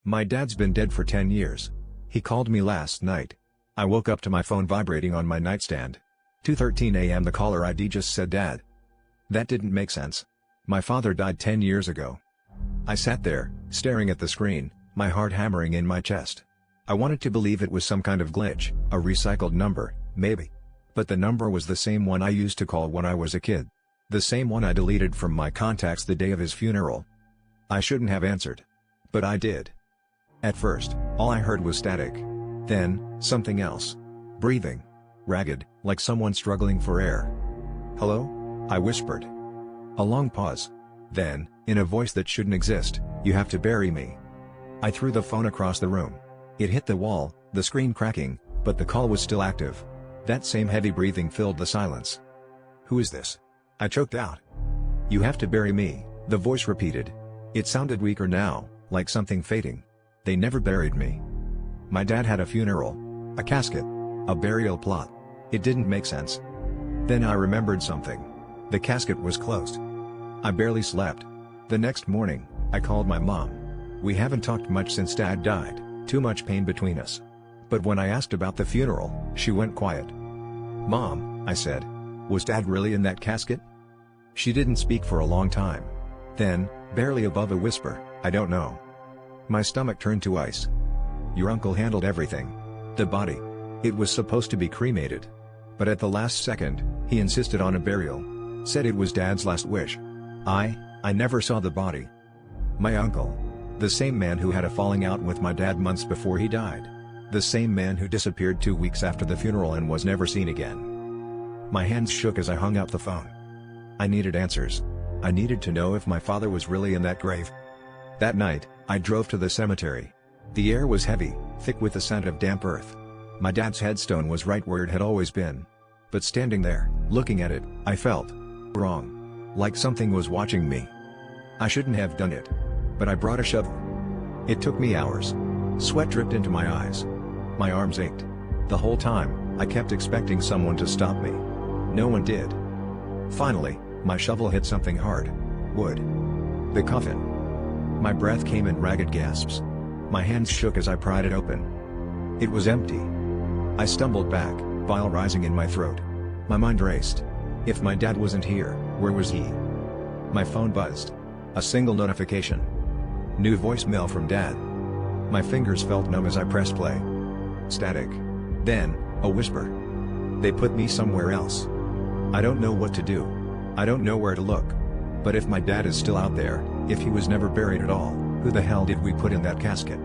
My dad's been dead for 10 years. He called me last night. I woke up to my phone vibrating on my nightstand. 2:13 a.m. The caller ID just said Dad. That didn't make sense. My father died 10 years ago. I sat there, staring at the screen, my heart hammering in my chest. I wanted to believe it was some kind of glitch, a recycled number, maybe. But the number was the same one I used to call when I was a kid. The same one I deleted from my contacts the day of his funeral. I shouldn't have answered. But I did. At first, all I heard was static. Then, something else. Breathing. Ragged, like someone struggling for air. "Hello?" I whispered. A long pause. Then, in a voice that shouldn't exist, "You have to bury me." I threw the phone across the room. It hit the wall, the screen cracking, but the call was still active. That same heavy breathing filled the silence. "Who is this?" I choked out. "You have to bury me," the voice repeated. It sounded weaker now, like something fading. "They never buried me." My dad had a funeral. A casket. A burial plot. It didn't make sense. Then I remembered something. The casket was closed. I barely slept. The next morning, I called my mom. We haven't talked much since Dad died, too much pain between us. But when I asked about the funeral, she went quiet. "Mom," I said. "Was Dad really in that casket?" She didn't speak for a long time. Then, barely above a whisper, "I don't know." My stomach turned to ice. "Your uncle handled everything. The body. It was supposed to be cremated. But at the last second, he insisted on a burial. Said it was Dad's last wish. I never saw the body." My uncle. The same man who had a falling out with my dad months before he died. The same man who disappeared 2 weeks after the funeral and was never seen again. My hands shook as I hung up the phone. I needed answers. I needed to know if my father was really in that grave. That night, I drove to the cemetery. The air was heavy, thick with the scent of damp earth. My dad's headstone was right where it had always been. But standing there, looking at it, I felt wrong. Like something was watching me. I shouldn't have done it. But I brought a shovel. It took me hours. Sweat dripped into my eyes. My arms ached. The whole time, I kept expecting someone to stop me. No one did. Finally, my shovel hit something hard. Wood. The coffin. My breath came in ragged gasps. My hands shook as I pried it open. It was empty. I stumbled back, bile rising in my throat. My mind raced. If my dad wasn't here, where was he? My phone buzzed. A single notification. New voicemail from Dad. My fingers felt numb as I pressed play. Static. Then, a whisper. "They put me somewhere else. I don't know what to do. I don't know where to look. But if my dad is still out there, if he was never buried at all, who the hell did we put in that casket?"